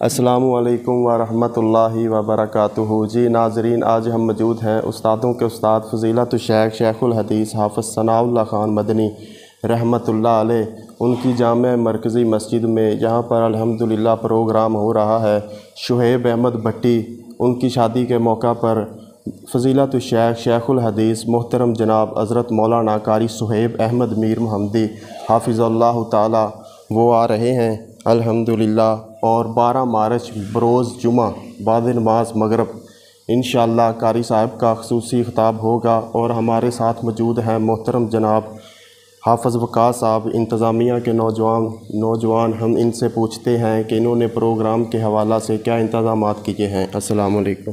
السلام علیکم ورحمۃ اللہ وبرکاتہ۔ جی ناظرین، آج ہم موجود ہیں استادوں کے استاد فضیلتہ الشیخ شیخ الحدیث حافظ ثناء اللہ خان مدنی رحمتہ اللہ علیہ ان کی جامع مرکزی مسجد میں، یہاں پر الحمدللہ پروگرام ہو رہا ہے۔ صہیب احمد بھٹی ان کی شادی کے موقع پر فضیلتہ الشیخ شیخ الحدیث محترم جناب حضرت مولانا قاری صہیب احمد میر محمدی حافظ اللہ تعالی وہ آ رہے ہیں الحمدللہ، اور 12 مارچ بروز جمعہ بعد نماز مغرب انشاءاللہ قاری صاحب کا خصوصی خطاب ہوگا، اور ہمارے ساتھ موجود ہیں محترم جناب حافظ صاحب، انتظامیہ کے نوجوان۔ ہم ان سے پوچھتے ہیں کہ انہوں نے پروگرام کے حوالہ سے کیا انتظامات کیے ہیں۔ السلام علیکم۔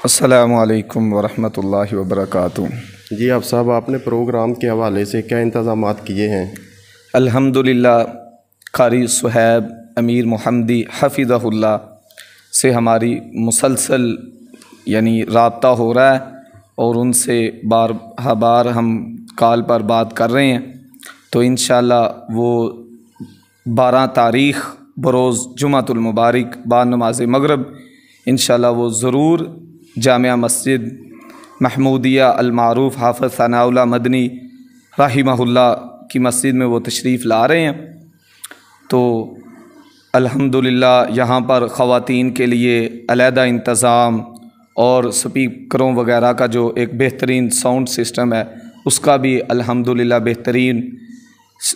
السلام علیکم ورحمۃ اللہ وبرکاتہ۔ جی آپ صاحب، آپ نے پروگرام کے حوالے سے کیا انتظامات کیے ہیں؟ الحمدللہ قاری صہیب امیر محمدی حفظہ اللہ سے ہماری مسلسل رابطہ ہو رہا ہے، اور ان سے بار ہم کال پر بات کر رہے ہیں، تو انشاءاللہ وہ 12 تاریخ بروز جمعۃ المبارک بعد نماز مغرب انشاءاللہ وہ ضرور جامع مسجد محمودیہ المعروف حافظ ثناء مدنی رحمہ اللہ کی مسجد میں وہ تشریف لا رہے ہیں۔ تو الحمدللہ یہاں پر خواتین کے لیے علیحدہ انتظام اور سپیکروں وغیرہ کا جو ایک بہترین ساؤنڈ سسٹم ہے، اس کا بھی الحمدللہ بہترین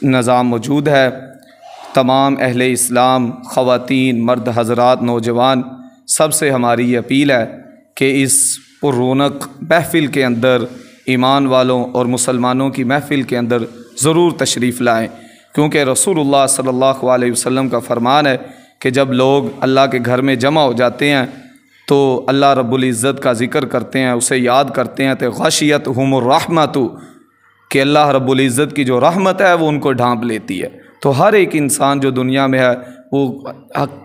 نظام موجود ہے۔ تمام اہل اسلام، خواتین، مرد حضرات، نوجوان، سب سے ہماری یہ اپیل ہے کہ اس پر رونق محفل کے اندر ایمان والوں اور مسلمانوں کی محفل کے اندر ضرور تشریف لائیں، کیونکہ رسول اللہ صلی اللہ علیہ وسلم کا فرمان ہے کہ جب لوگ اللہ کے گھر میں جمع ہو جاتے ہیں تو اللہ رب العزت کا ذکر کرتے ہیں، اسے یاد کرتے ہیں، تو غشیتہم الرحمۃ، کہ اللہ رب العزت کی جو رحمت ہے وہ ان کو ڈھانپ لیتی ہے۔ تو ہر ایک انسان جو دنیا میں ہے وہ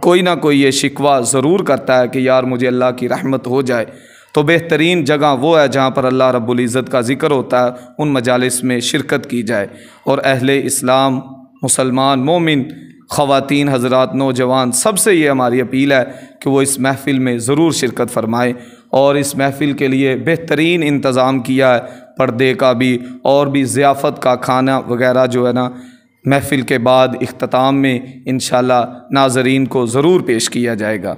کوئی نہ کوئی یہ شکوہ ضرور کرتا ہے کہ یار مجھے اللہ کی رحمت ہو جائے۔ تو بہترین جگہ وہ ہے جہاں پر اللہ رب العزت کا ذکر ہوتا ہے، ان مجالس میں شرکت کی جائے، اور اہل اسلام، مسلمان، مومن، خواتین حضرات، نوجوان، سب سے یہ ہماری اپیل ہے کہ وہ اس محفل میں ضرور شرکت فرمائیں، اور اس محفل کے لیے بہترین انتظام کیا ہے، پردے کا بھی اور بھی ضیافت کا کھانا وغیرہ جو ہے نا محفل کے بعد اختتام میں انشاءاللہ ناظرین کو ضرور پیش کیا جائے گا۔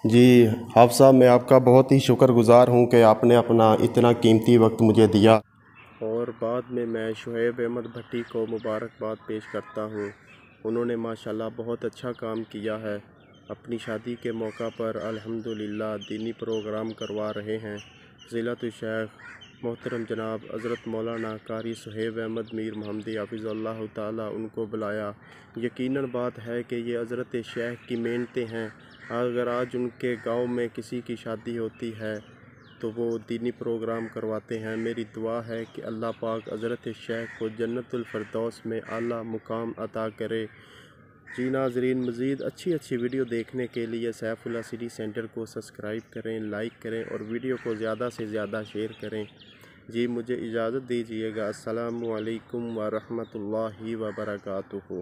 جی حافظ صاحب، میں آپ کا بہت ہی شکر گزار ہوں کہ آپ نے اپنا اتنا قیمتی وقت مجھے دیا، اور بعد میں صہیب احمد بھٹی کو مبارکباد پیش کرتا ہوں۔ انہوں نے ماشاءاللہ بہت اچھا کام کیا ہے، اپنی شادی کے موقع پر الحمدللہ دینی پروگرام کروا رہے ہیں۔ فضیلتہ الشیخ محترم جناب حضرت مولانا قاری صہیب احمد میر محمدی حافظ اللہ تعالیٰ ان کو بلایا۔ یقیناً بات ہے کہ یہ حضرت شیخ کی محنتیں ہیں۔ اگر آج ان کے گاؤں میں کسی کی شادی ہوتی ہے تو وہ دینی پروگرام کرواتے ہیں۔ میری دعا ہے کہ اللہ پاک حضرت شیخ کو جنت الفردوس میں اعلیٰ مقام عطا کرے۔ جی ناظرین، مزید اچھی ویڈیو دیکھنے کے لیے سیف اللہ سٹی سینٹر کو سبسکرائب کریں، لائک کریں، اور ویڈیو کو زیادہ سے زیادہ شیئر کریں۔ جی مجھے اجازت دیجیے گا۔ السلام علیکم ورحمۃ اللہ وبرکاتہ۔